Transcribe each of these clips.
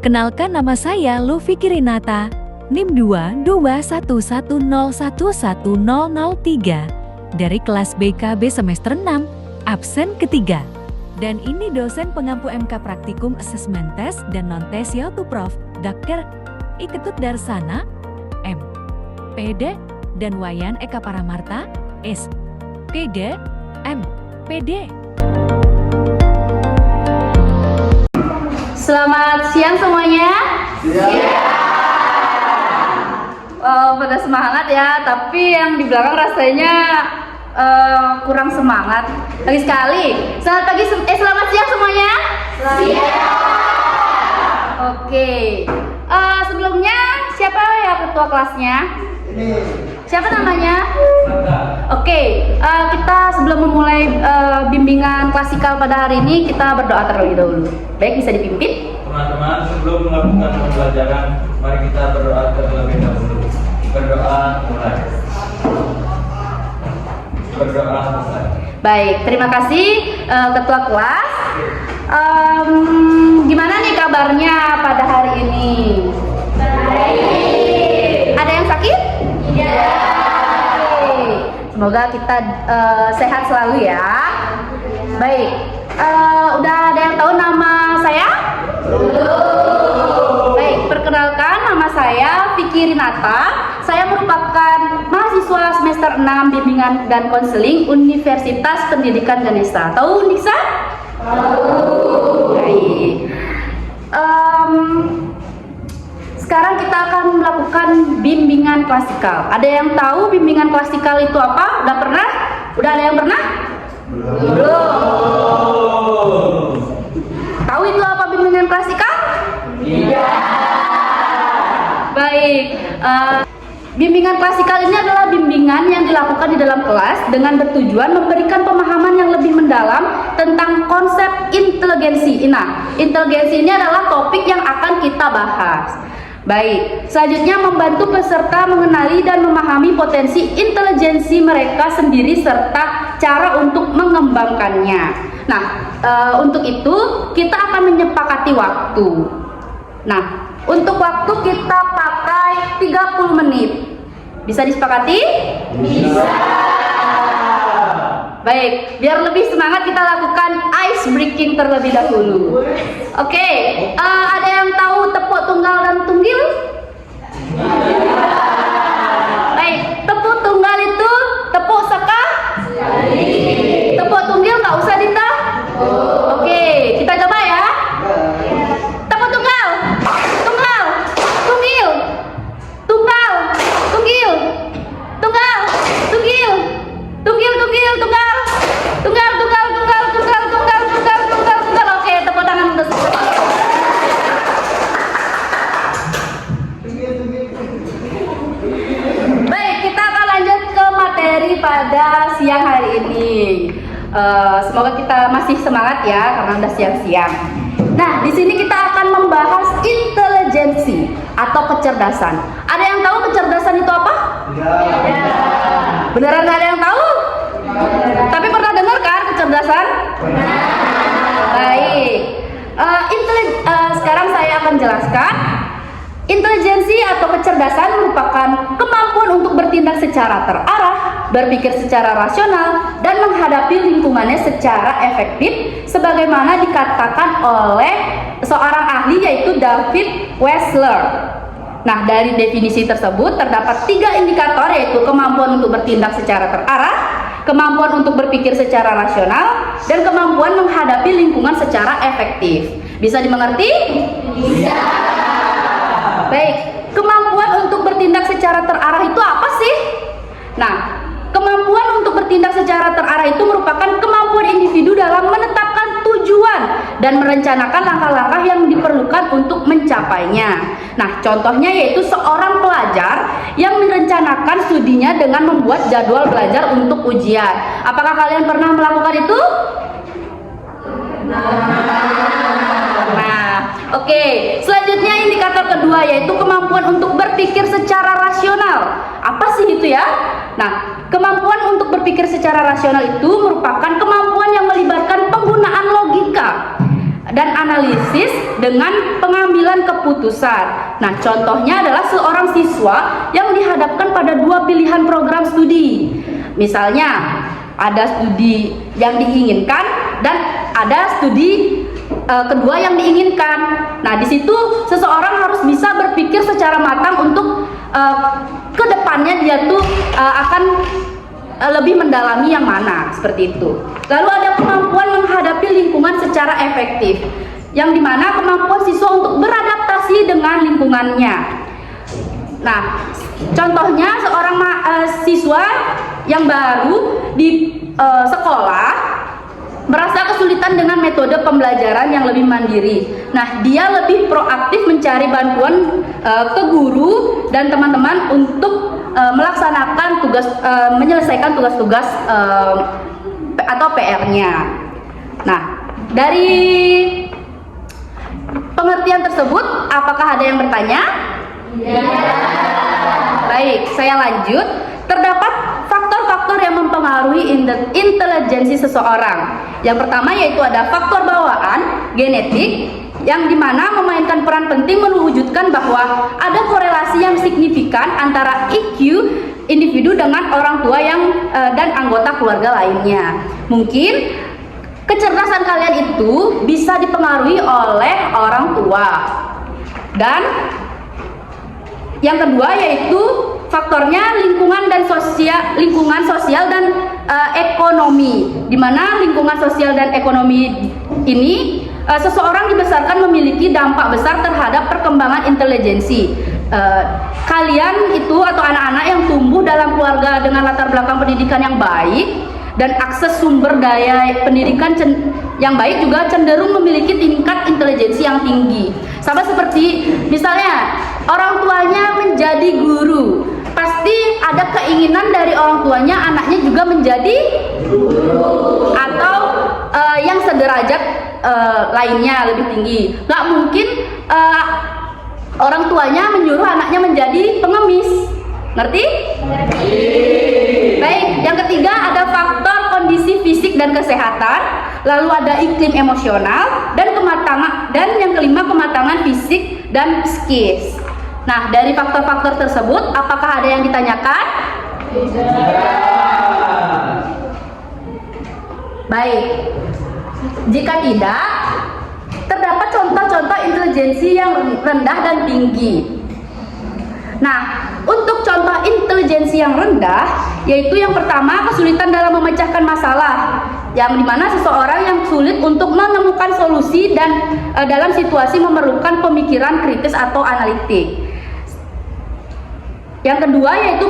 Perkenalkan, nama saya Luffy Kirinata, NIM 22111110003 dari kelas BKB semester 6, absen ketiga. Dan ini dosen pengampu MK Praktikum Assessment Test dan Non-Test yaitu Prof. Dr. Iketut Darsana, M. PD, dan Wayan Eka Paramarta, S. PD, M. PD. Selamat siang semuanya. Pada semangat ya, tapi yang di belakang rasanya kurang semangat. Lagi sekali. Selamat siang semuanya. Oke. Sebelumnya siapa ya ketua kelasnya? Siapa namanya? Oke, kita sebelum memulai bimbingan klasikal pada hari ini, kita berdoa terlebih dahulu. Baik, bisa dipimpin? Teman-teman, sebelum melakukan pembelajaran, mari kita berdoa terlebih dahulu. Berdoa mulai. Berdoa mulai. Baik, terima kasih ketua kelas. Gimana nih kabarnya pada hari ini? Baik. Ada yang sakit? Iya. Semoga kita sehat selalu ya. Baik, udah ada yang tahu nama saya? Belum. Baik, perkenalkan, nama saya Vicky Rinata. Saya merupakan mahasiswa semester 6 bimbingan dan konseling Universitas Pendidikan Ganesha. Tahu Uniksa? Tahu. Baik. Sekarang kita akan melakukan bimbingan klasikal. Ada yang tahu bimbingan klasikal itu apa? Udah pernah? Udah ada yang pernah? Belum. Tahu itu apa bimbingan klasikal? Iya. Baik. Bimbingan klasikal ini adalah bimbingan yang dilakukan di dalam kelas dengan bertujuan memberikan pemahaman yang lebih mendalam tentang konsep inteligensi. Nah, inteligensi ini adalah topik yang akan kita bahas. Baik, selanjutnya membantu peserta mengenali dan memahami potensi intelijensi mereka sendiri serta cara untuk mengembangkannya. Nah, untuk itu kita akan menyepakati waktu. Nah, untuk waktu kita pakai 30 menit. Bisa disepakati? Bisa. Baik, biar lebih semangat kita lakukan ice breaking terlebih dahulu. Oke, ada yang tahu tepuk tunggal dan tunggil? Baik, tepuk tunggal itu tepuk sekali. Tepuk tunggil nggak usah ditah. Oke, kita coba ya. Tepuk tunggal, tunggal, tunggil, tunggal, tunggil, tunggal, tunggil, tunggil, tunggil, tunggal. Tunggal. Oke, tepuk tangan untuk semua. Baik, kita akan lanjut ke materi pada siang hari ini. Semoga kita masih semangat ya, karena udah siang-siang. Nah, di sini kita akan membahas intelijensi atau kecerdasan. Ada yang tahu kecerdasan itu apa? Ya. Beneran nggak ada yang tahu? Tapi pernah dengar kan kecerdasan? Baik. Sekarang saya akan jelaskan. Intelijensi atau kecerdasan merupakan kemampuan untuk bertindak secara terarah, berpikir secara rasional, dan menghadapi lingkungannya secara efektif, sebagaimana dikatakan oleh seorang ahli yaitu David Wessler. Nah, dari definisi tersebut terdapat 3 indikator, yaitu kemampuan untuk bertindak secara terarah, kemampuan untuk berpikir secara rasional, dan kemampuan menghadapi lingkungan secara efektif. Bisa dimengerti? Bisa. Baik, kemampuan untuk bertindak secara terarah itu apa sih? Nah, kemampuan untuk bertindak secara terarah itu merupakan kemampuan individu dalam menetapkan tujuan dan merencanakan langkah-langkah yang diperlukan untuk mencapainya. Nah, contohnya yaitu seorang pelajar yang merencanakan studinya dengan membuat jadwal belajar untuk ujian. Apakah kalian pernah melakukan itu? Oke, selanjutnya indikator kedua yaitu kemampuan untuk berpikir secara rasional. Apa sih itu ya? Nah, kemampuan untuk berpikir secara rasional itu merupakan kemampuan yang melibatkan penggunaan logika. dan analisis dengan pengambilan keputusan. Nah, contohnya adalah seorang siswa yang dihadapkan pada dua pilihan program studi. Misalnya, ada studi yang diinginkan dan ada studi kedua yang diinginkan. Nah, di situ seseorang harus bisa berpikir secara matang untuk kedepannya dia tuh akan lebih mendalami yang mana, seperti itu. Lalu ada kemampuan menghadapi lingkungan secara efektif, yang dimana kemampuan siswa untuk beradaptasi dengan lingkungannya. Nah, contohnya seorang siswa yang baru di sekolah merasa kesulitan dengan metode pembelajaran yang lebih mandiri. Nah, dia lebih proaktif mencari bantuan ke guru dan teman-teman untuk melaksanakan tugas, menyelesaikan tugas-tugas atau PR-nya. Nah, dari pengertian tersebut, apakah ada yang bertanya? Ya. Baik, saya lanjut. Terdapat faktor-faktor yang mempengaruhi intelijensi seseorang. Yang pertama yaitu ada faktor bawaan, genetik, yang dimana memainkan peran penting mewujudkan bahwa ada korelasi yang signifikan antara IQ individu dengan orang tua dan anggota keluarga lainnya. Mungkin kecerdasan kalian itu bisa dipengaruhi oleh orang tua. Dan yang kedua yaitu faktornya lingkungan sosial dan ekonomi, di mana lingkungan sosial dan ekonomi ini seseorang dibesarkan memiliki dampak besar terhadap perkembangan intelijensi. Kalian itu atau anak-anak yang tumbuh dalam keluarga dengan latar belakang pendidikan yang baik dan akses sumber daya pendidikan yang baik juga cenderung memiliki tingkat intelijensi yang tinggi. Sama seperti misalnya orang tuanya menjadi guru, pasti ada keinginan dari orang tuanya anaknya juga menjadi guru atau yang sederajat lainnya lebih tinggi. Nggak mungkin orang tuanya menyuruh anaknya menjadi pengemis. Ngerti? Ngerti. Baik, yang ketiga ada faktor kondisi fisik dan kesehatan, lalu ada iklim emosional dan yang kelima kematangan fisik dan psikis. Nah, dari faktor-faktor tersebut, apakah ada yang ditanyakan? Baik, jika tidak, terdapat contoh-contoh intelijensi yang rendah dan tinggi. Nah, untuk contoh intelijensi yang rendah, yaitu yang pertama kesulitan dalam memecahkan masalah, yang dimana seseorang yang sulit untuk menemukan solusi dan dalam situasi memerlukan pemikiran kritis atau analitik. Yang kedua yaitu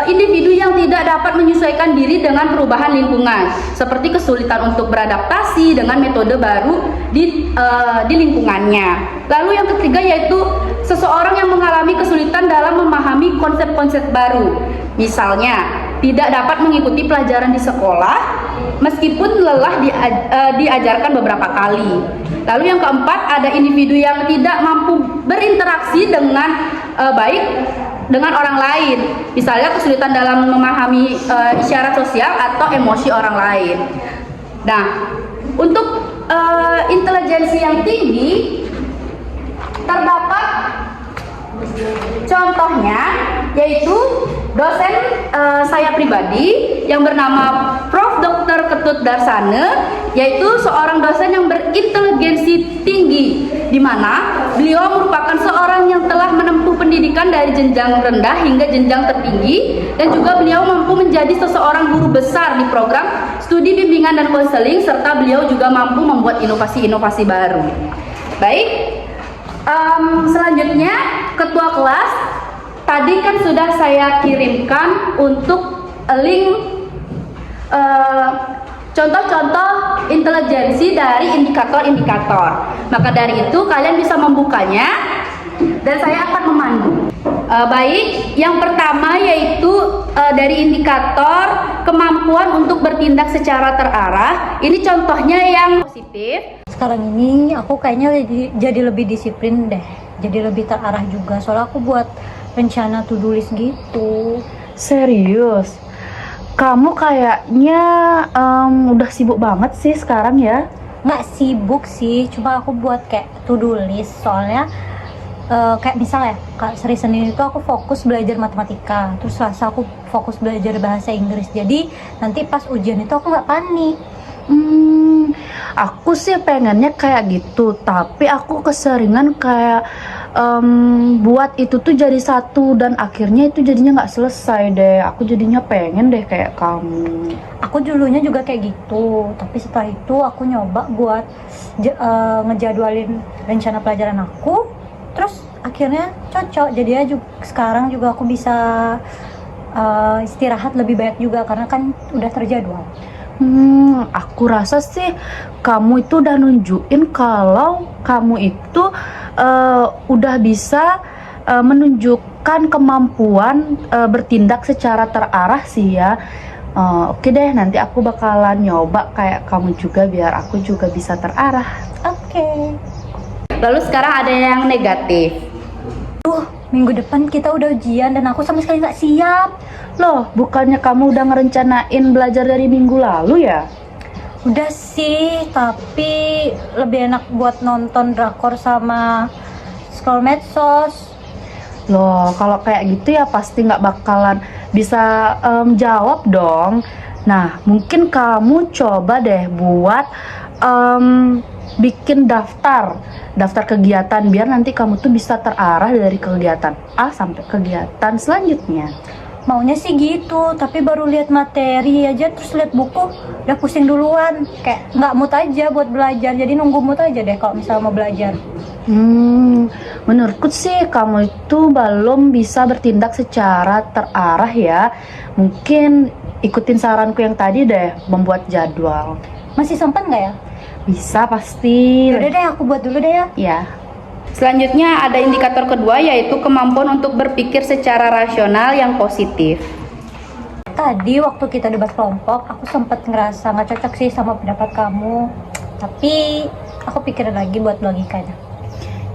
individu yang tidak dapat menyesuaikan diri dengan perubahan lingkungan, seperti kesulitan untuk beradaptasi dengan metode baru di lingkungannya. Lalu yang ketiga yaitu seseorang yang mengalami kesulitan dalam memahami konsep-konsep baru, misalnya tidak dapat mengikuti pelajaran di sekolah meskipun lelah diajarkan beberapa kali. Lalu yang keempat ada individu yang tidak mampu berinteraksi dengan baik dengan orang lain, misalnya kesulitan dalam memahami isyarat sosial atau emosi orang lain. Nah, untuk intelijensi yang tinggi terdapat contohnya yaitu dosen saya pribadi yang bernama Prof. Dr. Ketut Darsane, yaitu seorang dosen yang berinteligensi tinggi, di mana beliau merupakan seorang yang telah menempuh pendidikan dari jenjang rendah hingga jenjang tertinggi, dan juga beliau mampu menjadi seseorang guru besar di program studi bimbingan dan konseling, serta beliau juga mampu membuat inovasi-inovasi baru. Baik, selanjutnya ketua kelas tadi kan sudah saya kirimkan untuk link contoh-contoh intelijensi dari indikator-indikator. Maka dari itu kalian bisa membukanya dan saya akan memandu. Baik, yang pertama yaitu dari indikator kemampuan untuk bertindak secara terarah. Ini contohnya yang positif. Sekarang ini aku kayaknya jadi lebih disiplin deh, jadi lebih terarah juga. Soalnya aku buat rencana to-do list gitu. Serius? Kamu kayaknya udah sibuk banget sih sekarang ya? nggak sibuk sih, cuma aku buat kayak to-do list. Soalnya kayak misalnya hari Senin itu aku fokus belajar matematika, terus Selasa aku fokus belajar bahasa Inggris. Jadi nanti pas ujian itu aku nggak panik. Aku sih pengennya kayak gitu, tapi aku keseringan kayak buat itu tuh jadi satu dan akhirnya itu jadinya nggak selesai deh. Aku jadinya pengen deh kayak kamu. Aku dulunya juga kayak gitu, tapi setelah itu aku nyoba buat ngejadwalin rencana pelajaran aku, terus akhirnya cocok. Jadi sekarang juga aku bisa istirahat lebih banyak juga karena kan udah terjadwal. Aku rasa sih kamu itu udah nunjukin kalau kamu itu udah bisa menunjukkan kemampuan bertindak secara terarah sih ya. Oke deh, nanti aku bakalan nyoba kayak kamu juga biar aku juga bisa terarah. Oke. Lalu sekarang ada yang negatif. Minggu depan kita udah ujian dan aku sama sekali nggak siap. Loh, bukannya kamu udah ngerencanain belajar dari minggu lalu ya? Udah sih, tapi lebih enak buat nonton drakor sama scroll medsos. Loh, kalau kayak gitu ya pasti nggak bakalan bisa jawab dong. Nah, mungkin kamu coba deh buat bikin daftar kegiatan biar nanti kamu tuh bisa terarah dari kegiatan A sampai kegiatan selanjutnya. Maunya sih gitu, tapi baru lihat materi aja terus lihat buku udah pusing duluan. Kayak nggak mood aja buat belajar, jadi nunggu mood aja deh kalau misalnya mau belajar. Menurutku sih kamu itu belum bisa bertindak secara terarah ya. Mungkin ikutin saranku yang tadi deh, membuat jadwal. Masih sempat nggak ya? Bisa pasti. Yaudah deh, aku buat dulu deh ya. Ya. Selanjutnya ada indikator kedua yaitu kemampuan untuk berpikir secara rasional yang positif. Tadi waktu kita debat kelompok, aku sempat ngerasa nggak cocok sih sama pendapat kamu. Tapi aku pikirin lagi buat logikanya.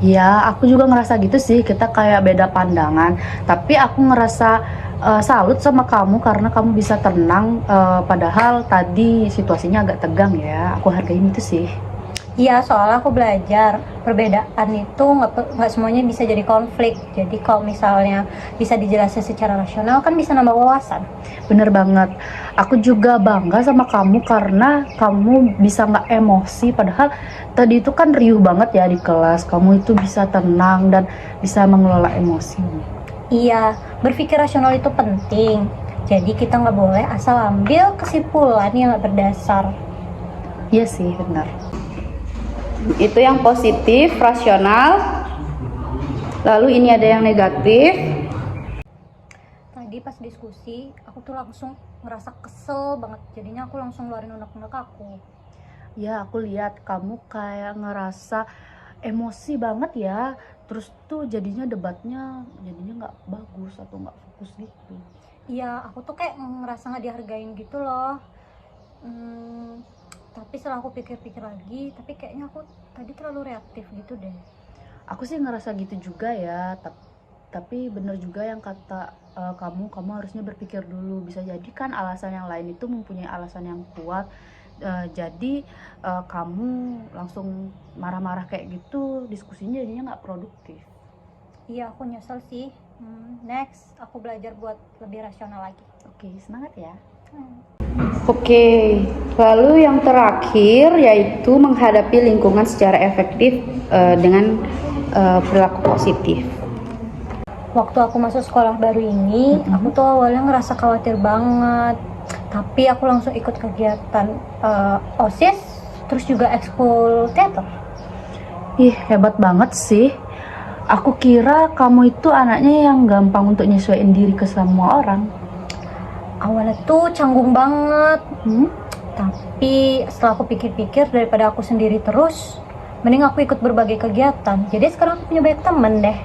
Ya, aku juga ngerasa gitu sih, kita kayak beda pandangan. Tapi aku ngerasa salut sama kamu karena kamu bisa tenang, padahal tadi situasinya agak tegang ya. Aku hargain itu sih. Iya, soalnya aku belajar perbedaan itu nggak semuanya bisa jadi konflik. Jadi kalau misalnya bisa dijelasin secara rasional kan bisa nambah wawasan. Bener banget. Aku juga bangga sama kamu karena kamu bisa nggak emosi. Padahal tadi itu kan riuh banget ya di kelas. Kamu itu bisa tenang dan bisa mengelola emosi. Iya, berpikir rasional itu penting. Jadi kita nggak boleh asal ambil kesimpulan yang nggak berdasar. Iya sih, benar. Itu yang positif, rasional. Lalu ini ada yang negatif. Tadi pas diskusi, aku tuh langsung ngerasa kesel banget. Jadinya aku langsung ngeluarin unek-unek aku. Ya, aku lihat kamu kayak ngerasa emosi banget ya. Terus tuh jadinya debatnya jadinya nggak bagus atau nggak fokus gitu. Iya, aku tuh kayak ngerasa nggak dihargain gitu loh. Tapi setelah aku pikir-pikir lagi, tapi kayaknya aku tadi terlalu reaktif gitu deh. Aku sih ngerasa gitu juga ya, tapi bener juga yang kata kamu harusnya berpikir dulu. Bisa jadi kan alasan yang lain itu mempunyai alasan yang kuat. Jadi kamu langsung marah-marah kayak gitu, diskusinya jadinya nggak produktif. Iya, aku nyesel sih. Next, aku belajar buat lebih rasional lagi. Oke, semangat ya. Oke, lalu yang terakhir yaitu menghadapi lingkungan secara efektif dengan perilaku positif. Waktu aku masuk sekolah baru ini, aku tuh awalnya ngerasa khawatir banget. Tapi aku langsung ikut kegiatan OSIS, terus juga ekskul teater. Ih, hebat banget sih. Aku kira kamu itu anaknya yang gampang untuk nyesuaiin diri ke semua orang. Awalnya tuh canggung banget. Tapi setelah aku pikir-pikir, daripada aku sendiri terus, mending aku ikut berbagai kegiatan. Jadi sekarang aku punya banyak temen deh.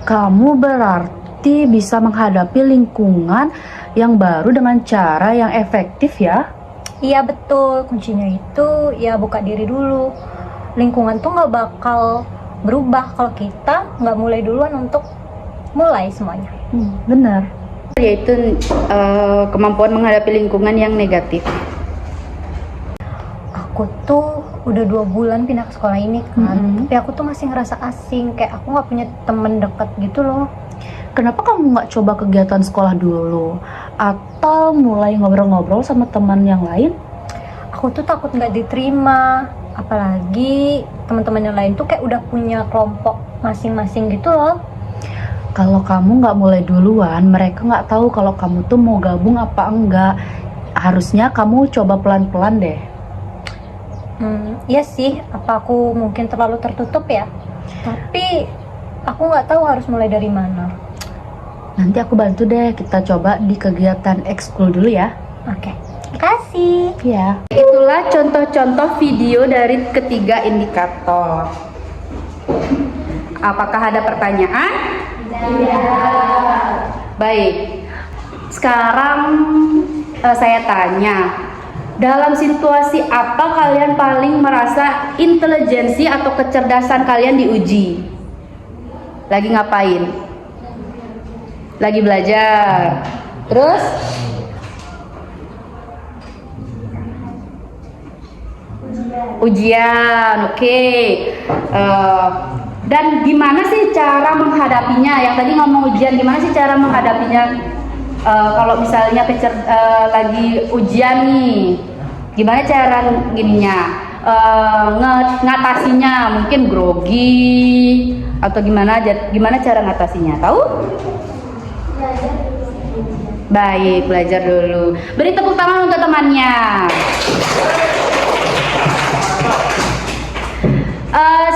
Kamu berarti bisa menghadapi lingkungan yang baru dengan cara yang efektif ya? Iya betul, kuncinya itu ya buka diri dulu. Lingkungan tuh gak bakal berubah kalau kita gak mulai duluan untuk mulai semuanya. Benar. Yaitu kemampuan menghadapi lingkungan yang negatif. aku tuh udah 2 bulan pindah ke sekolah ini kan, tapi aku tuh masih ngerasa asing, kayak aku nggak punya temen deket gitu loh. Kenapa kamu nggak coba kegiatan sekolah dulu? Atau mulai ngobrol-ngobrol sama teman yang lain? Aku tuh takut nggak diterima, apalagi teman-teman yang lain tuh kayak udah punya kelompok masing-masing gitu loh. Kalau kamu nggak mulai duluan, mereka nggak tahu kalau kamu tuh mau gabung apa enggak. Harusnya kamu coba pelan-pelan deh. Iya sih, apa aku mungkin terlalu tertutup ya? Tapi aku nggak tahu harus mulai dari mana. Nanti aku bantu deh, kita coba di kegiatan ekskul dulu ya. Oke, makasih. Iya. Itulah contoh-contoh video dari ketiga indikator. Apakah ada pertanyaan? Baik. Sekarang saya tanya, dalam situasi apa kalian paling merasa intelijensi atau kecerdasan kalian diuji? Lagi ngapain? Lagi belajar. Terus? Ujian, oke. Dan gimana sih cara menghadapinya? Yang tadi ngomong ujian, gimana sih cara menghadapinya? Kalau misalnya lagi ujian nih, gimana cara gininya? Ngatasinya mungkin grogi atau gimana cara ngatasinya? Tahu? Baik, belajar dulu. Beri tepuk tangan untuk temannya.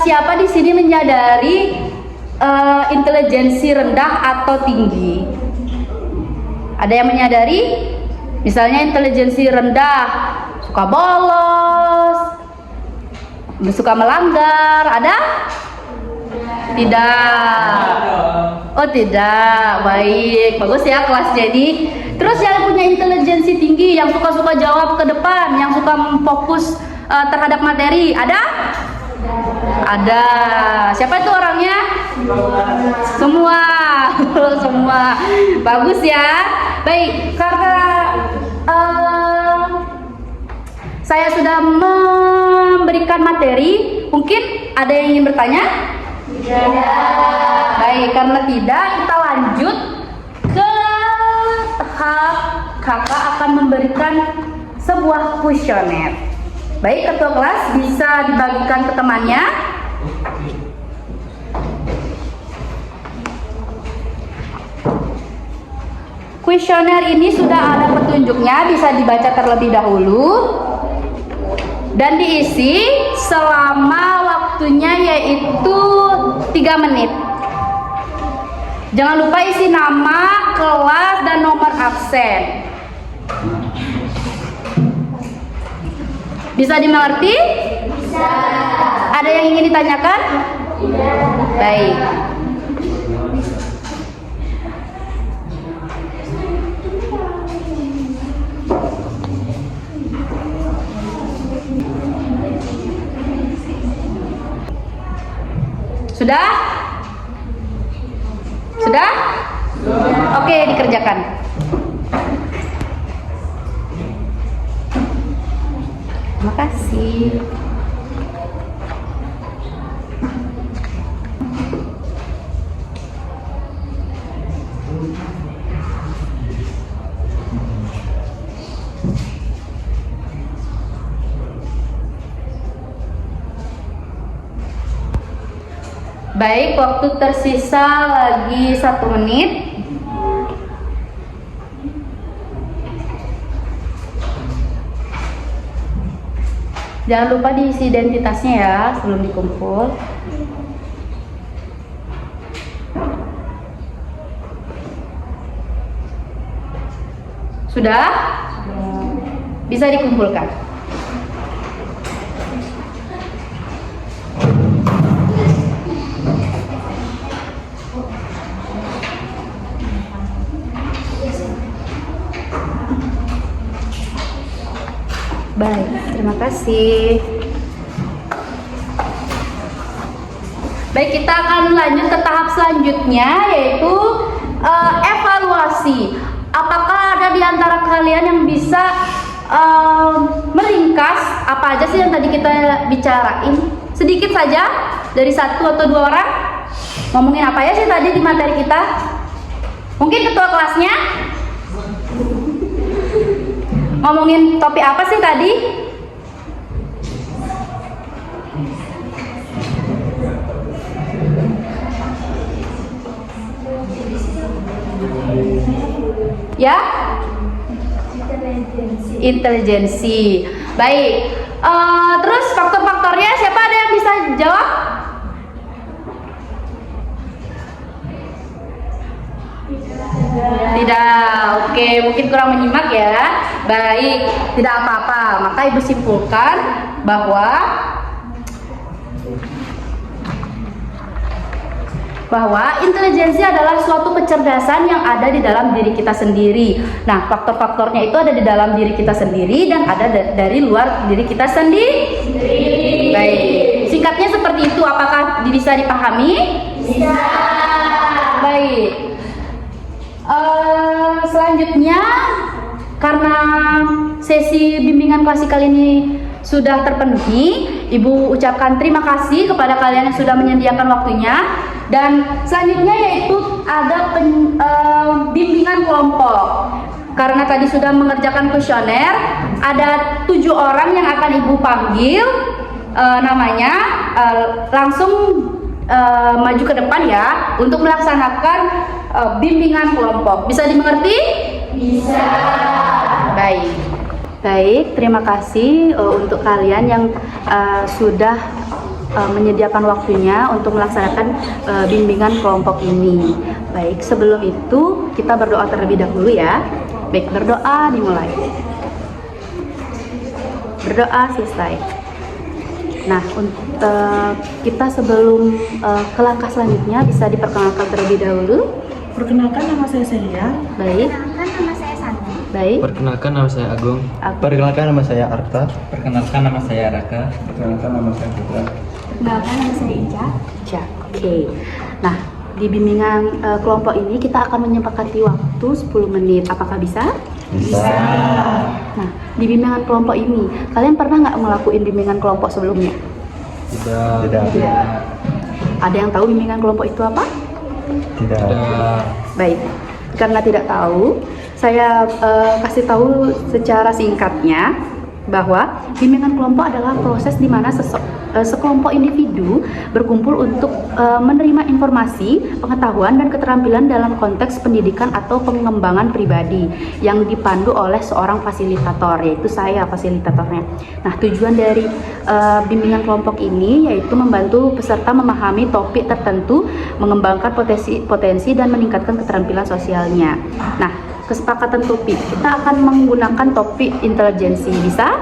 Siapa di sini menyadari intelijensi rendah atau tinggi? Ada yang menyadari? Misalnya intelijensi rendah, suka bolos, suka melanggar, ada? Tidak. Oh tidak, baik, bagus ya kelas jadi. Terus yang punya intelijensi tinggi, yang suka-suka jawab ke depan, yang suka fokus terhadap materi, ada? Ada. Siapa itu orangnya? Semua. Semua. Bagus ya. Baik, karena saya sudah memberikan materi, mungkin ada yang ingin bertanya? Tidak. Baik, karena tidak, kita lanjut ke tahap kakak akan memberikan sebuah kuesioner. Baik, ketua kelas bisa dibagikan ke temannya. Kuesioner ini sudah ada petunjuknya, bisa dibaca terlebih dahulu dan diisi selama waktunya yaitu 3 menit. Jangan lupa isi nama, kelas, dan nomor absen. Bisa dimengerti? Bisa. Ada yang ingin ditanyakan? Tidak. Baik. Sudah? Sudah? Oke, dikerjakan. Terima kasih. Baik, waktu tersisa lagi 1 menit. Jangan lupa diisi identitasnya ya sebelum dikumpul. Sudah? Bisa dikumpulkan. Baik, terima kasih. Baik, kita akan lanjut ke tahap selanjutnya yaitu evaluasi. Apakah ada di antara kalian yang bisa meringkas apa aja sih yang tadi kita bicarain. Sedikit saja dari 1 atau 2 orang. Ngomongin apa ya sih tadi di materi kita? Mungkin ketua kelasnya ngomongin topik apa sih tadi? Ya? Intelijensi. Baik. Terus faktor-faktornya siapa ada yang bisa jawab? Tidak. Oke, mungkin kurang menyimak ya. Baik, tidak apa-apa. Maka Ibu simpulkan bahwa intelijensi adalah suatu kecerdasan yang ada di dalam diri kita sendiri. Nah, faktor-faktornya itu ada di dalam diri kita sendiri dan ada dari luar diri kita sendiri. Baik, singkatnya seperti itu. Apakah bisa dipahami? Bisa. Baik. Selanjutnya, karena sesi bimbingan klasikal ini sudah terpenuhi, Ibu ucapkan terima kasih kepada kalian yang sudah menyediakan waktunya. Dan selanjutnya yaitu ada bimbingan kelompok. Karena tadi sudah mengerjakan kuesioner, ada 7 orang yang akan Ibu panggil namanya, langsung maju ke depan ya untuk melaksanakan bimbingan kelompok. Bisa dimengerti? Bisa. Baik, terima kasih untuk kalian yang sudah menyediakan waktunya untuk melaksanakan bimbingan kelompok ini. Baik, sebelum itu kita berdoa terlebih dahulu ya. Baik, berdoa dimulai. Berdoa selesai. Nah, kita sebelum ke langkah selanjutnya bisa diperkenalkan terlebih dahulu. Perkenalkan, nama saya Celia. Baik. Perkenalkan, nama saya Santi. Baik. Perkenalkan nama saya Agung. Perkenalkan nama saya Arta. Perkenalkan nama saya Raka. Perkenalkan nama saya Putra. Perkenalkan, nama saya Ica. Ya, oke. Nah, di bimbingan kelompok ini kita akan menyepakati waktu 10 menit. Apakah bisa? Bisa. Nah, di bimbingan kelompok ini, kalian pernah nggak ngelakuin bimbingan kelompok sebelumnya? Tidak. Ada yang tahu bimbingan kelompok itu apa? Tidak. Baik, karena tidak tahu, saya kasih tahu secara singkatnya bahwa bimbingan kelompok adalah proses di mana sekelompok individu berkumpul untuk menerima informasi, pengetahuan, dan keterampilan dalam konteks pendidikan atau pengembangan pribadi yang dipandu oleh seorang fasilitator, yaitu saya fasilitatornya. Nah, tujuan dari bimbingan kelompok ini yaitu membantu peserta memahami topik tertentu, mengembangkan potensi dan meningkatkan keterampilan sosialnya. Nah, kesepakatan topik, kita akan menggunakan topik intelijensi. Bisa?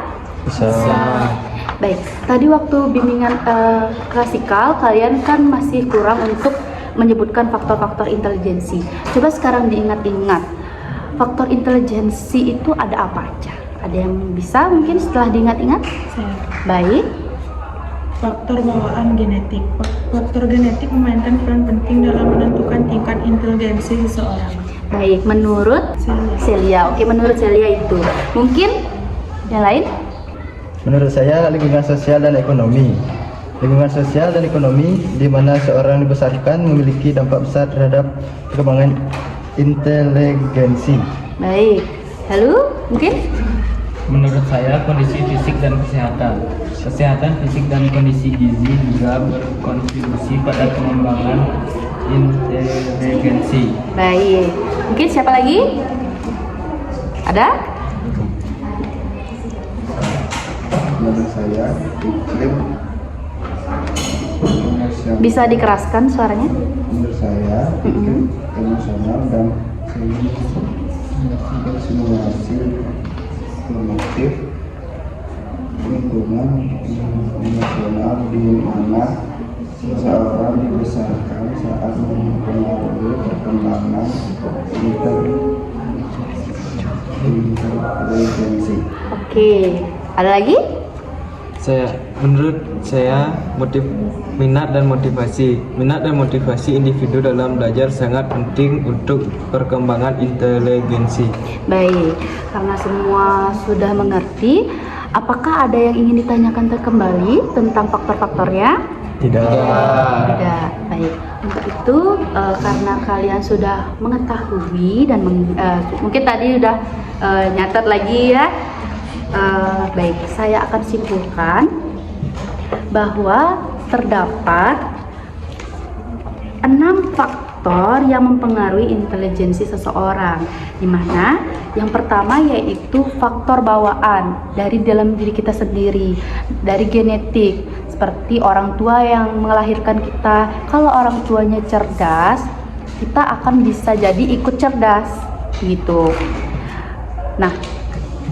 Baik, tadi waktu bimbingan klasikal kalian kan masih kurang untuk menyebutkan faktor-faktor intelijensi. Coba sekarang diingat-ingat, faktor intelijensi itu ada apa aja? Ada yang bisa mungkin setelah diingat-ingat? Saya. Baik. Faktor bawaan genetik. Faktor genetik memainkan peran penting dalam menentukan tingkat inteligensi seseorang. Baik, menurut Celia. Oke, menurut Celia itu. Mungkin yang lain? Menurut saya lingkungan sosial dan ekonomi. Lingkungan sosial dan ekonomi di mana seorang dibesarkan memiliki dampak besar terhadap perkembangan inteligensi. Baik. Lalu, mungkin? Menurut saya kondisi fisik dan kesehatan. Kesehatan fisik dan kondisi gizi juga berkontribusi pada pengembangan inteligensi. Baik. Mungkin siapa lagi? Ada? Menurut saya iklim emosional. Bisa dikeraskan suaranya? Menurut saya iklim emosional dan simulasi normatif lingkungan emosional di mana seseorang dibesarkan saat mempengaruhi perkembangan inteligensi. Oke. Ada lagi? Menurut saya, minat dan motivasi individu dalam belajar sangat penting untuk perkembangan inteligensi. Baik, karena semua sudah mengerti, apakah ada yang ingin ditanyakan kembali tentang faktor-faktornya? Tidak. Tidak. Baik. Untuk itu, karena kalian sudah mengetahui dan mungkin tadi sudah nyatat lagi ya. Baik, saya akan simpulkan bahwa terdapat 6 faktor yang mempengaruhi intelijensi seseorang, di mana yang pertama yaitu faktor bawaan dari dalam diri kita sendiri, dari genetik, seperti orang tua yang melahirkan kita. Kalau orang tuanya cerdas, kita akan bisa jadi ikut cerdas gitu. Nah,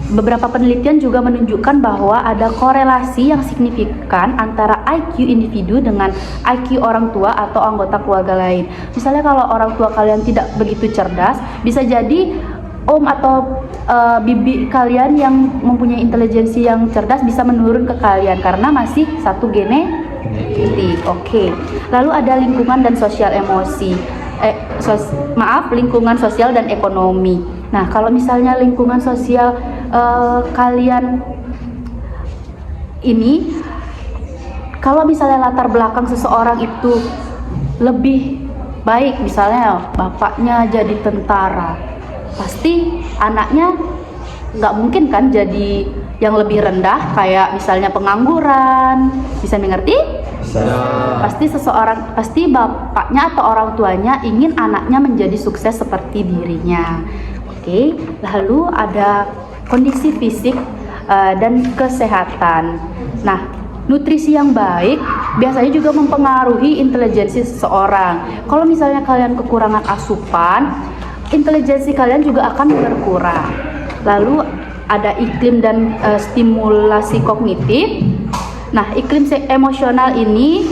beberapa penelitian juga menunjukkan bahwa ada korelasi yang signifikan antara IQ individu dengan IQ orang tua atau anggota keluarga lain. Misalnya kalau orang tua kalian tidak begitu cerdas, bisa jadi om atau bibi kalian yang mempunyai intelijensi yang cerdas bisa menurun ke kalian karena masih satu genetik. Oke. Lalu ada lingkungan dan sosial emosi. Lingkungan sosial dan ekonomi. Nah, kalau misalnya lingkungan sosial kalian ini, kalau misalnya latar belakang seseorang itu lebih baik, misalnya bapaknya jadi tentara, pasti anaknya nggak mungkin kan jadi yang lebih rendah, kayak misalnya pengangguran. Bisa mengerti? Pasti bapaknya atau orang tuanya ingin anaknya menjadi sukses seperti dirinya. Oke, lalu ada kondisi fisik dan kesehatan. Nah, nutrisi yang baik biasanya juga mempengaruhi intelijensi seseorang. Kalau misalnya kalian kekurangan asupan, intelijensi kalian juga akan berkurang. Lalu ada iklim dan stimulasi kognitif. Nah, iklim emosional ini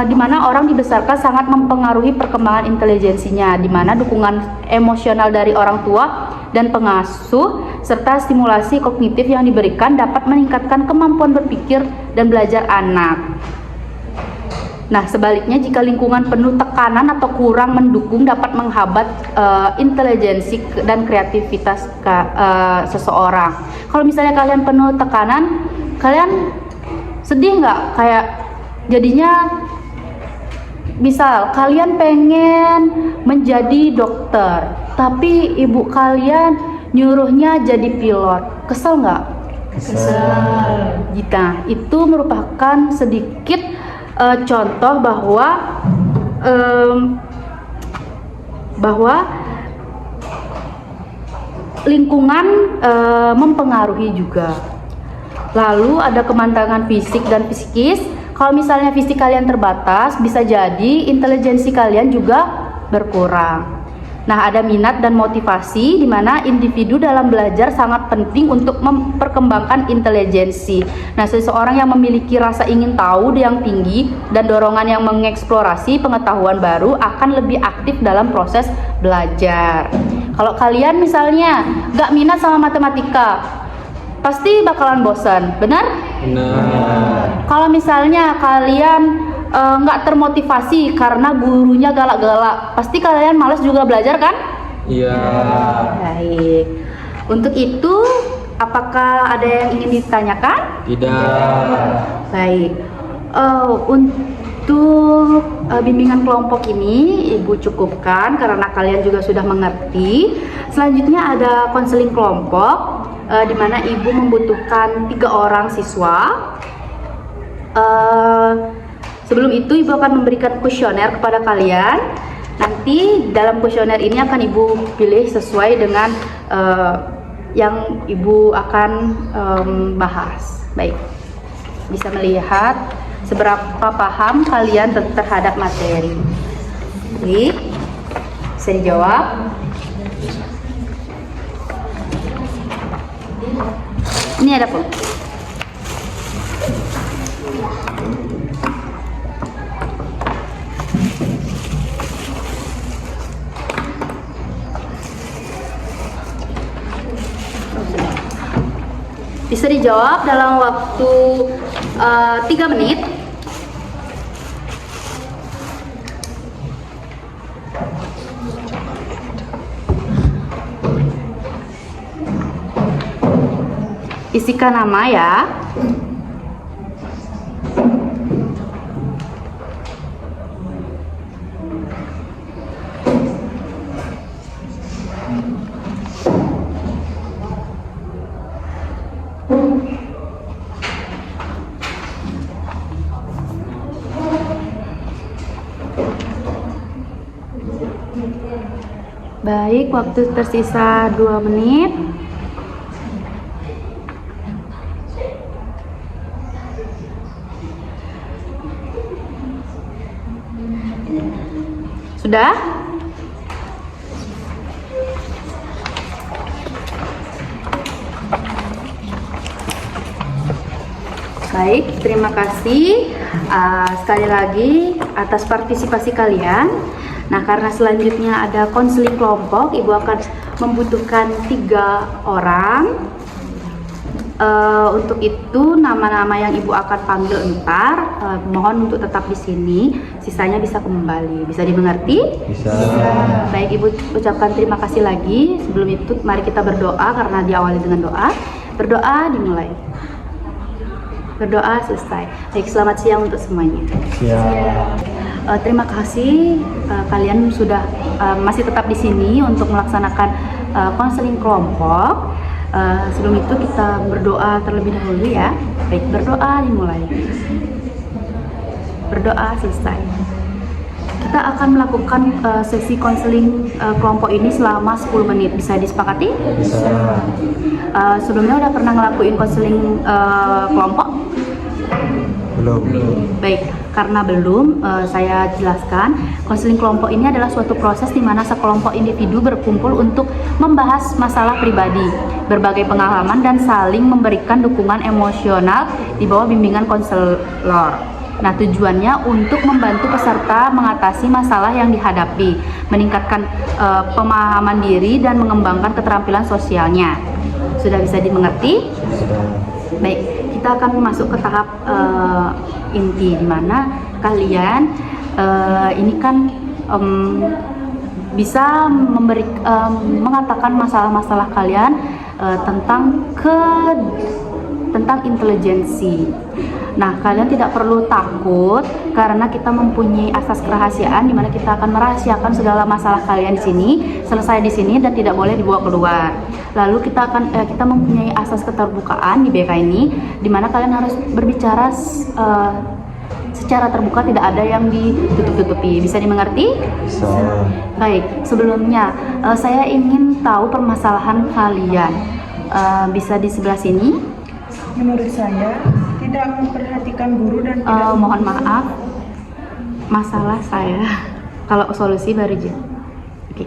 di mana orang dibesarkan sangat mempengaruhi perkembangan intelijensinya, di mana dukungan emosional dari orang tua dan pengasuh serta stimulasi kognitif yang diberikan dapat meningkatkan kemampuan berpikir dan belajar anak. Nah, sebaliknya jika lingkungan penuh tekanan atau kurang mendukung dapat menghambat intelijensi dan kreativitas seseorang. Kalau misalnya kalian penuh tekanan, kalian sedih nggak? Kayak jadinya misal kalian pengen menjadi dokter, tapi ibu kalian nyuruhnya jadi pilot, kesel nggak? Kesel. Gitu. Itu merupakan sedikit contoh bahwa lingkungan mempengaruhi juga. Lalu ada kematangan fisik dan psikis. Kalau misalnya fisik kalian terbatas, bisa jadi intelijensi kalian juga berkurang. Nah, ada minat dan motivasi, di mana individu dalam belajar sangat penting untuk memperkembangkan intelijensi. Nah, seseorang yang memiliki rasa ingin tahu yang tinggi dan dorongan yang mengeksplorasi pengetahuan baru akan lebih aktif dalam proses belajar. Kalau kalian misalnya gak minat sama matematika, pasti bakalan bosan, benar? Benar. Kalau misalnya kalian nggak termotivasi karena gurunya galak-galak, pasti kalian malas juga belajar kan? Iya. Baik. Untuk itu, apakah ada yang ingin ditanyakan? Tidak. Baik. Untuk bimbingan kelompok ini Ibu cukupkan karena kalian juga sudah mengerti. Selanjutnya ada konseling kelompok, di mana Ibu membutuhkan 3 orang siswa. Sebelum itu Ibu akan memberikan kuesioner kepada kalian. Nanti dalam kuesioner ini akan Ibu pilih sesuai dengan yang Ibu akan bahas. Baik, bisa melihat seberapa paham kalian terhadap materi. Baik, bisa dijawab. Ini ada pun. Bisa dijawab dalam waktu 3 menit. Isikan nama ya. Baik, waktu tersisa 2 menit. Sudah? Baik, terima kasih sekali lagi atas partisipasi kalian. Nah, karena selanjutnya ada konseling kelompok, Ibu akan membutuhkan 3 orang. Untuk itu nama-nama yang Ibu akan panggil entar, mohon untuk tetap di sini, sisanya bisa kembali. Bisa dimengerti? Bisa. Baik, Ibu ucapkan terima kasih lagi. Sebelum itu mari kita berdoa karena diawali dengan doa. Berdoa dimulai. Berdoa selesai. Baik, selamat siang untuk semuanya. Siap. Terima kasih kalian sudah masih tetap di sini untuk melaksanakan konseling kelompok. Sebelum itu kita berdoa terlebih dahulu ya. Baik, berdoa dimulai. Berdoa selesai. Kita akan melakukan sesi konseling kelompok ini selama 10 menit. Bisa disepakati? Bisa. Sebelumnya udah pernah ngelakuin konseling kelompok? Belum. Baik, karena belum, saya jelaskan. Konseling kelompok ini adalah suatu proses di mana sekelompok individu berkumpul untuk membahas masalah pribadi, berbagai pengalaman, dan saling memberikan dukungan emosional di bawah bimbingan konselor. Nah, tujuannya untuk membantu peserta mengatasi masalah yang dihadapi, meningkatkan pemahaman diri, dan mengembangkan keterampilan sosialnya. Sudah bisa dimengerti? Sudah. Baik, kita akan masuk ke tahap inti, di mana kalian ini kan bisa mengatakan masalah-masalah kalian tentang intelijensi. Nah, kalian tidak perlu takut karena kita mempunyai asas kerahasiaan di mana kita akan merahasiakan segala masalah kalian di sini, selesai di sini dan tidak boleh dibawa keluar. Lalu kita mempunyai asas keterbukaan di BK ini di mana kalian harus berbicara secara terbuka, tidak ada yang ditutup-tutupi. Bisa dimengerti? Bisa. Baik, sebelumnya saya ingin tahu permasalahan kalian. Bisa di sebelah sini. Menurut saya, tidak memperhatikan guru dan tidak Mohon maaf, masalah saya. Kalau solusi baru aja. Oke.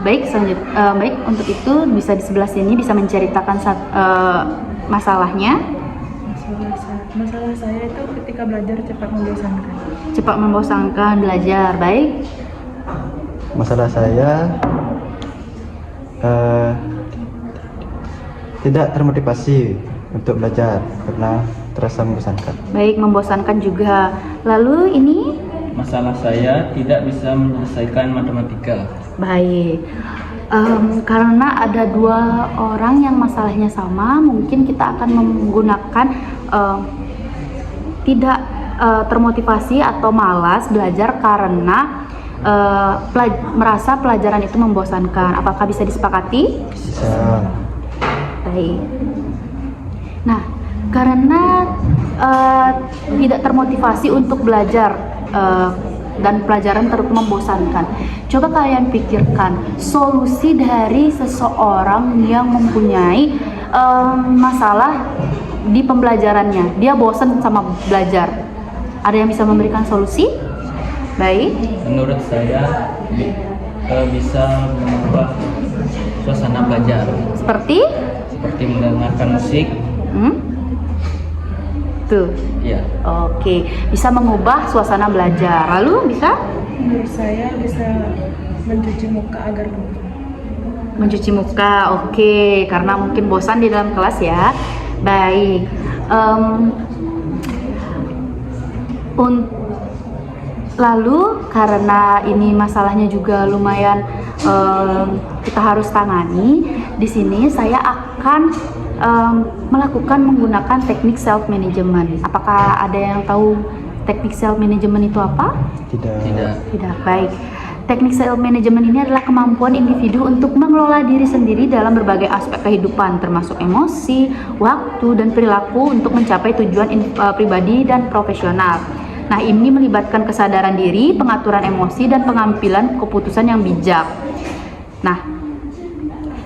Baik, baik, untuk itu bisa di sebelah sini bisa menceritakan masalahnya. masalah saya itu ketika belajar cepat membosankan. Cepat membosankan belajar. Baik. Masalah saya tidak termotivasi untuk belajar karena terasa membosankan. Baik, membosankan juga. Lalu ini? Masalah saya tidak bisa menyelesaikan matematika. Baik. Karena ada 2 orang yang masalahnya sama, mungkin kita akan menggunakan tidak termotivasi atau malas belajar karena merasa pelajaran itu membosankan. Apakah bisa disepakati? Bisa. Baik. Nah, karena tidak termotivasi untuk belajar dan pelajaran terus membosankan, coba kalian pikirkan solusi dari seseorang yang mempunyai masalah di pembelajarannya. Dia bosan sama belajar. Ada yang bisa memberikan solusi? Baik. Menurut saya bisa mengubah suasana belajar. Seperti Mendengarkan musik. Tuh. Ya. Oke, bisa mengubah suasana belajar. Lalu bisa Menurut saya bisa mencuci muka agar mencuci muka. Oke, karena mungkin bosan di dalam kelas ya. Baik. Lalu karena ini masalahnya juga lumayan kita harus tangani, di sini saya akan melakukan menggunakan teknik self management. Apakah ada yang tahu teknik self management itu apa? Tidak. Baik. Teknik self management ini adalah kemampuan individu untuk mengelola diri sendiri dalam berbagai aspek kehidupan, termasuk emosi, waktu, dan perilaku untuk mencapai tujuan pribadi dan profesional. Nah, ini melibatkan kesadaran diri, pengaturan emosi, dan pengambilan keputusan yang bijak. Nah,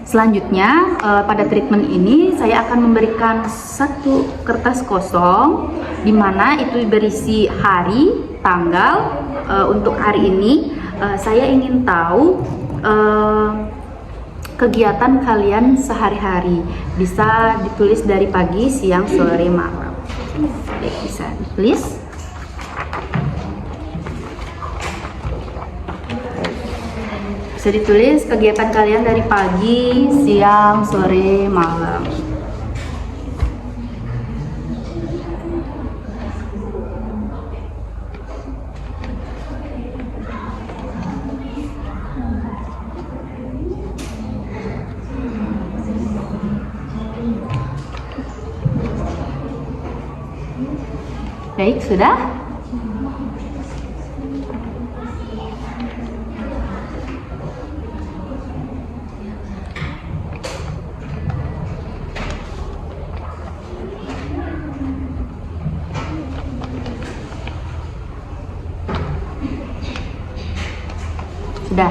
selanjutnya pada treatment ini saya akan memberikan satu kertas kosong, di mana itu berisi hari, tanggal. Untuk hari ini saya ingin tahu kegiatan kalian sehari-hari. Bisa ditulis dari pagi, siang, sore, malam. Bisa ditulis. Bisa ditulis kegiatan kalian dari pagi, siang, sore, malam. Baik, sudah? Sudah.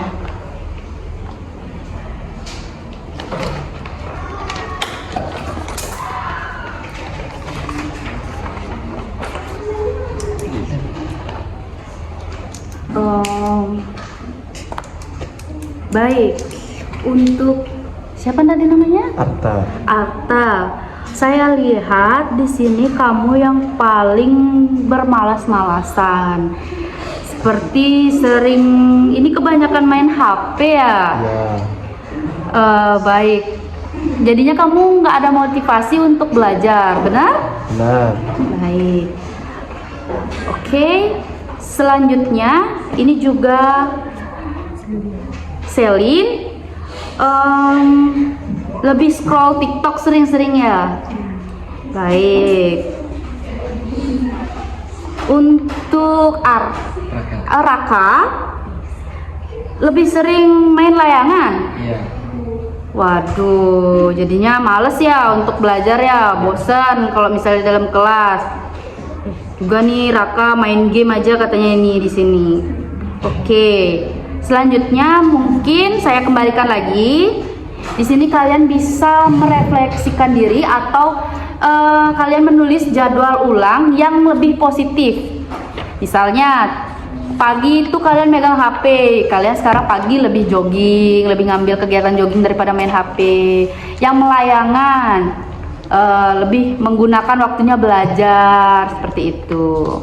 Baik, untuk siapa tadi namanya? Arta. Saya lihat di sini kamu yang paling bermalas-malasan. Seperti sering ini kebanyakan main HP ya. Baik. Jadinya kamu nggak ada motivasi untuk belajar, benar? Benar. Baik. Oke. Selanjutnya ini juga Selin, lebih scroll TikTok sering-sering ya. Baik. Untuk Raka, lebih sering main layangan. Iya. Waduh, jadinya males ya untuk belajar ya, bosan kalau misalnya dalam kelas. Juga nih Raka main game aja katanya ini di sini. Oke. Selanjutnya mungkin saya kembalikan lagi. Di sini kalian bisa merefleksikan diri atau kalian menulis jadwal ulang yang lebih positif. Misalnya pagi itu kalian megang HP, kalian sekarang pagi lebih jogging, lebih ngambil kegiatan jogging daripada main HP. Yang melayangan lebih menggunakan waktunya belajar, seperti itu.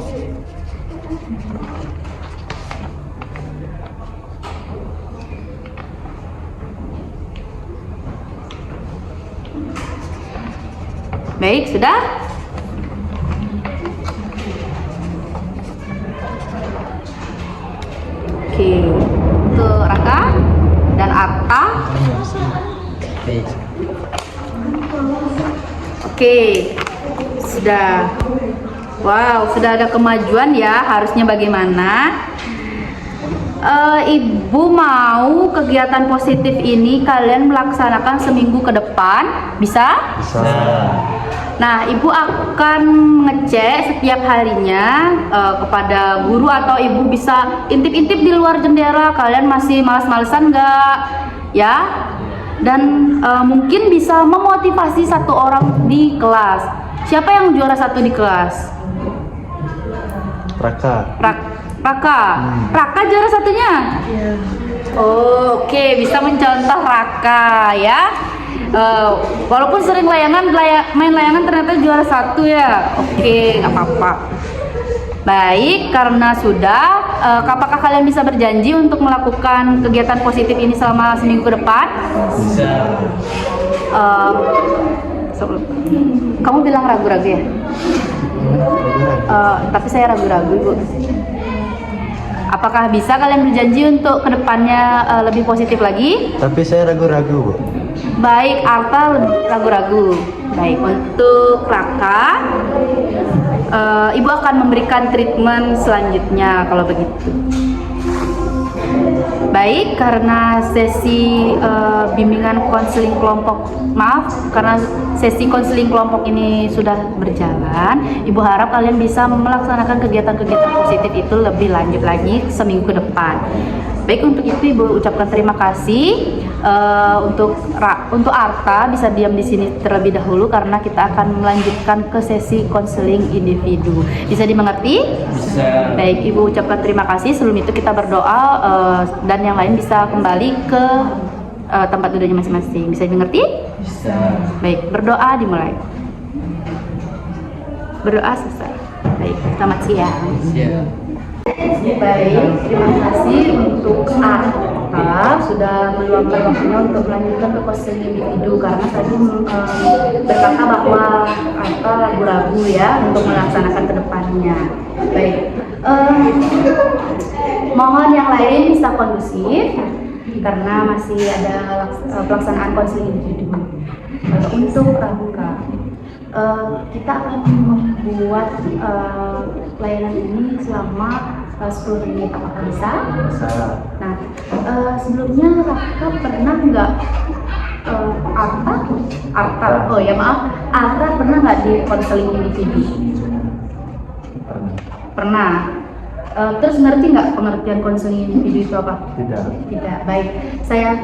Baik, sudah? Oke, untuk Raka dan Arta. Oke, sudah. Wow, sudah ada kemajuan ya. Harusnya bagaimana? Ibu mau kegiatan positif ini kalian melaksanakan seminggu ke depan, bisa? Bisa. Nah, ibu akan ngecek setiap harinya kepada guru, atau ibu bisa intip-intip di luar jendela kalian masih malas-malesan nggak, ya? Dan mungkin bisa memotivasi satu orang di kelas. Siapa yang juara satu di kelas? Raka. Raka juara satunya? Iya. Oh, oke, bisa mencontoh Raka ya. Walaupun sering main layangan ternyata juara satu ya. Oke, nggak apa-apa. Baik, karena sudah, apakah kalian bisa berjanji untuk melakukan kegiatan positif ini selama seminggu ke depan? Bisa. Kamu bilang ragu-ragu ya? Tapi saya ragu-ragu, Ibu. Apakah bisa kalian berjanji untuk kedepannya lebih positif lagi? Tapi saya ragu-ragu, Bu. Baik, Arta ragu-ragu. Baik, untuk Raka, Ibu akan memberikan treatment selanjutnya kalau begitu. Baik, karena sesi bimbingan konseling kelompok, karena sesi konseling kelompok ini sudah berjalan, Ibu harap kalian bisa melaksanakan kegiatan-kegiatan positif itu lebih lanjut lagi seminggu ke depan. Baik, untuk itu Ibu ucapkan terima kasih. Untuk Arta bisa diam di sini terlebih dahulu karena kita akan melanjutkan ke sesi konseling individu. Bisa dimengerti? Bisa. Baik, Ibu ucapkan terima kasih. Sebelum itu kita berdoa dan yang lain bisa kembali ke tempat duduknya masing-masing. Bisa dimengerti? Bisa. Baik, berdoa dimulai. Berdoa selesai. Baik, selamat siang. Siap. Baik, terima kasih untuk Arta sudah meluangkan waktunya untuk melanjutkan ke konseling individu karena tadi berkata bahwa Arta ragu-ragu ya untuk melaksanakan ke depannya. Baik, mohon yang lain bisa kondusif karena masih ada pelaksanaan konseling individu. Untuk Raka, kita akan membuat layanan ini selama 10 menit. Apakah bisa? Bisa. Nah, sebelumnya Raka pernah nggak Arta pernah nggak di konseling individu? Pernah. Terus ngerti nggak pengertian konseling individu itu apa? Tidak. Baik, saya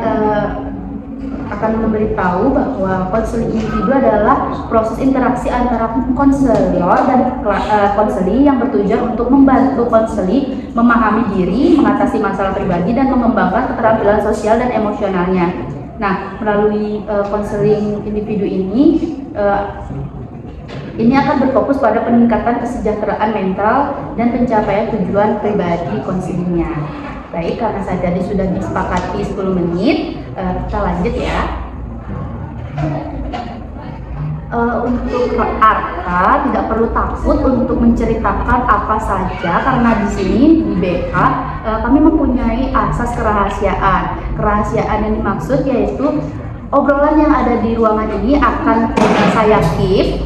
akan memberitahu bahwa konseling individu adalah proses interaksi antara konselor dan konseli yang bertujuan untuk membantu konseli memahami diri, mengatasi masalah pribadi, dan mengembangkan keterampilan sosial dan emosionalnya. Nah, melalui konseling individu ini akan berfokus pada peningkatan kesejahteraan mental dan pencapaian tujuan pribadi konselingnya. Baik, karena saya tadi sudah disepakati 10 menit, kita lanjut ya. Untuk Arta tidak perlu takut untuk menceritakan apa saja karena di sini di BK kami mempunyai asas kerahasiaan. Kerahasiaan yang dimaksud yaitu obrolan yang ada di ruangan ini akan saya keep,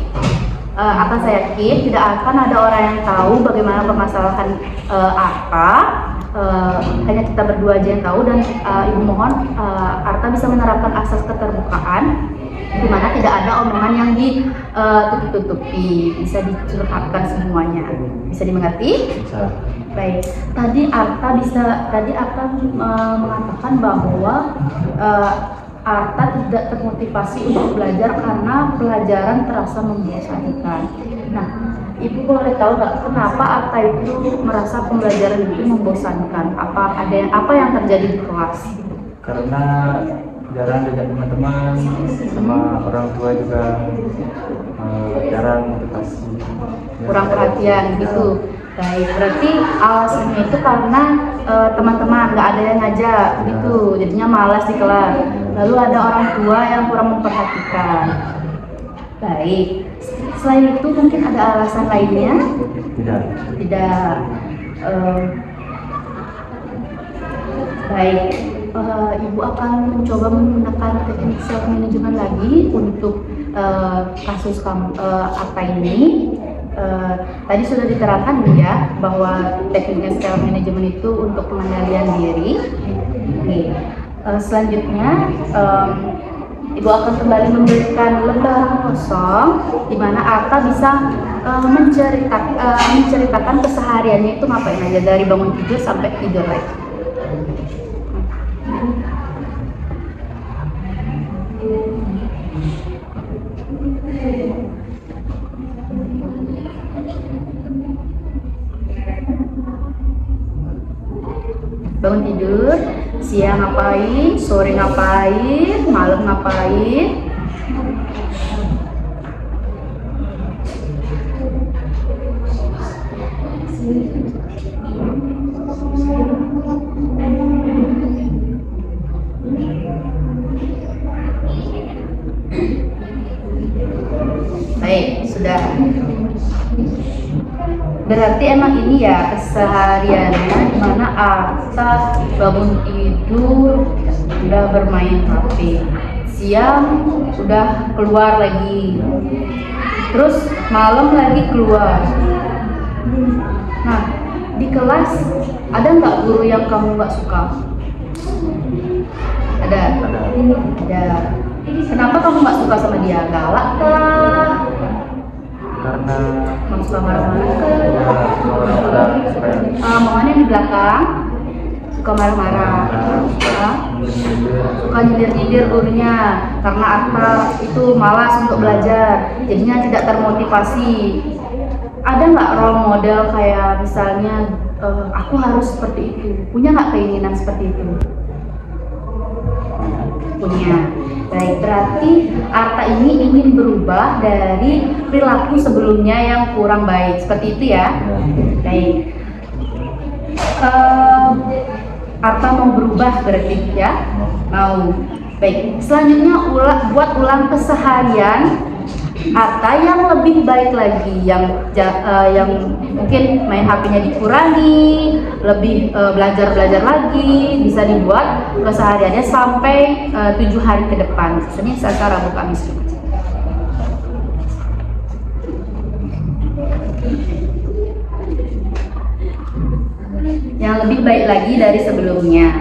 tidak akan ada orang yang tahu bagaimana permasalahan Arta. Hanya kita berdua aja yang tahu, dan Ibu mohon Arta bisa menerapkan asas keterbukaan di mana tidak ada omongan yang ditutup-tutupi, bisa dicurhatkan semuanya. Bisa dimengerti? Bisa. Baik. Tadi Arta mengatakan bahwa Arta tidak termotivasi untuk belajar karena pelajaran terasa membosankan. Nah, Ibu boleh tahu nggak kenapa Arta itu merasa pembelajaran itu membosankan? Apa yang terjadi di kelas? Karena jarang diajak teman-teman, sama orang tua juga jarang motivasi. Kurang perhatian gitu. Baik, berarti alasannya itu karena teman-teman nggak ada yang ngajak gitu, jadinya malas di kelas. Lalu ada orang tua yang kurang memperhatikan. Baik, selain itu mungkin ada alasan lainnya? Tidak. Baik, Ibu akan mencoba menggunakan teknik self management lagi untuk kasus apa ini. Tadi sudah diterangkan ya bahwa tekniknya self management itu untuk pengendalian diri. Selanjutnya Ibu akan kembali memberikan lembaran kosong di mana Arta bisa menceritakan kesehariannya itu ngapain aja dari bangun tidur sampai tidur lagi. Bangun tidur, siang ngapain, sore ngapain, malam ngapain. sudah. Berarti emang ini ya kesehariannya dimana Arta bangun tidur udah bermain HP, siang udah keluar lagi, terus malam lagi keluar. Nah, di kelas ada nggak guru yang kamu nggak suka? Ada. Kenapa kamu nggak suka sama dia? Galak kah? Karena Kamu suka marah-marah kah? Maunya di belakang suka marah-marah. Suka nyindir-nyindir gurunya karena Arta itu malas untuk belajar, jadinya tidak termotivasi. Ada nggak role model kayak misalnya aku harus seperti itu? Punya nggak keinginan seperti itu? Punya. Baik, berarti Arta ini ingin berubah dari perilaku sebelumnya yang kurang baik, seperti itu ya. Baik. Arta mau berubah berarti ya? Mau. Baik, selanjutnya buat ulang keseharian Arta yang lebih baik lagi, yang mungkin main HP-nya dikurangi, lebih belajar lagi, bisa dibuat kesehariannya sampai 7 hari ke depan, Senin, Selasa, Rabu, Kamis, Jumat. Yang lebih baik lagi dari sebelumnya.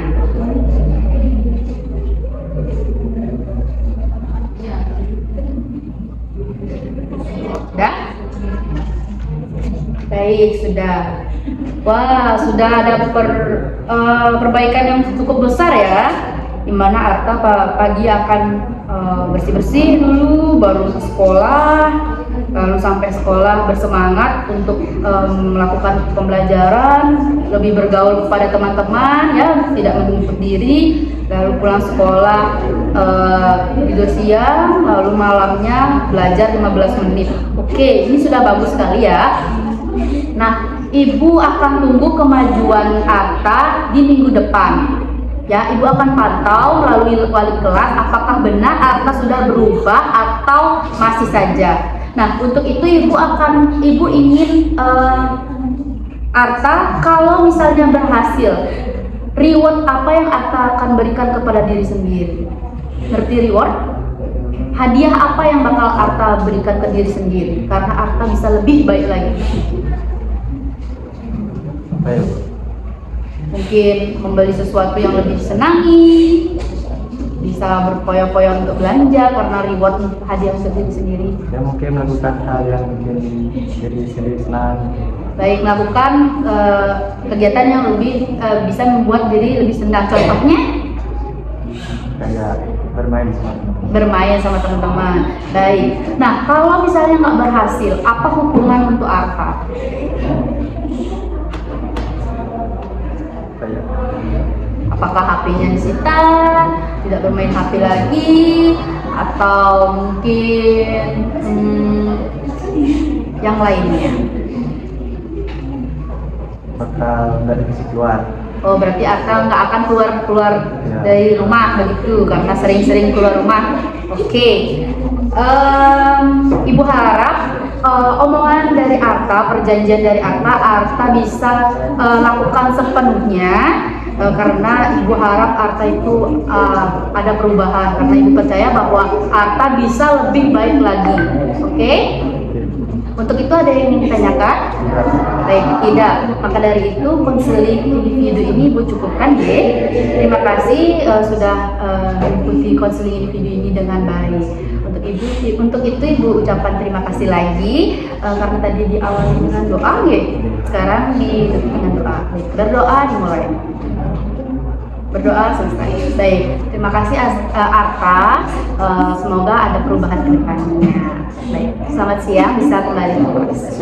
Sudah? Baik, sudah. Wah, sudah ada perbaikan yang cukup besar ya. Dimana Arta pagi akan bersih-bersih dulu, baru ke sekolah, lalu sampai sekolah bersemangat untuk melakukan pembelajaran, lebih bergaul kepada teman-teman ya, tidak menutup diri, lalu pulang sekolah tidur siang, lalu malamnya belajar 15 menit. Oke, ini sudah bagus sekali ya. Nah, Ibu akan tunggu kemajuan Arta di minggu depan. Ya, Ibu akan pantau melalui wali kelas apakah benar Arta sudah berubah atau masih saja. Nah, untuk itu Ibu ingin Arta kalau misalnya berhasil, reward apa yang Arta akan berikan kepada diri sendiri? Ngerti reward? Hadiah apa yang bakal Arta berikan ke diri sendiri karena Arta bisa lebih baik lagi? Mungkin membeli sesuatu yang lebih disenangi, bisa berfoya-foya untuk belanja karena reward hadiah untuk diri sendiri. ya mungkin melakukan hal yang bikin diri sendiri senang. Baik, melakukan kegiatan yang lebih bisa membuat diri lebih senang. Contohnya Kayak bermain sama teman-teman. Baik. Nah, kalau misalnya nggak berhasil, apa hukuman untuk Arta? Apakah HP-nya disita, tidak bermain HP lagi, atau mungkin yang lainnya? bakal nggak dikasih keluar. Oh, berarti Arta nggak akan keluar dari rumah begitu karena sering-sering keluar rumah. Oke. Ibu harap omongan dari Arta, perjanjian dari Arta bisa lakukan sepenuhnya karena Ibu harap Arta itu ada perubahan karena Ibu percaya bahwa Arta bisa lebih baik lagi. Oke? Untuk itu ada yang ingin ditanyakan? Baik, tidak. Maka dari itu konseling individu ini Ibu cukupkan deh. Terima kasih sudah mengikuti konseling individu ini dengan baik. Untuk itu Ibu ucapkan terima kasih lagi karena tadi diawali dengan doa ya. Sekarang ditutup dengan doa. Berdoa dimulai. Berdoa selesai. Baik, terima kasih Arta. Semoga ada perubahan ke depannya. Baik, selamat siang, bisa kembali ke kelas.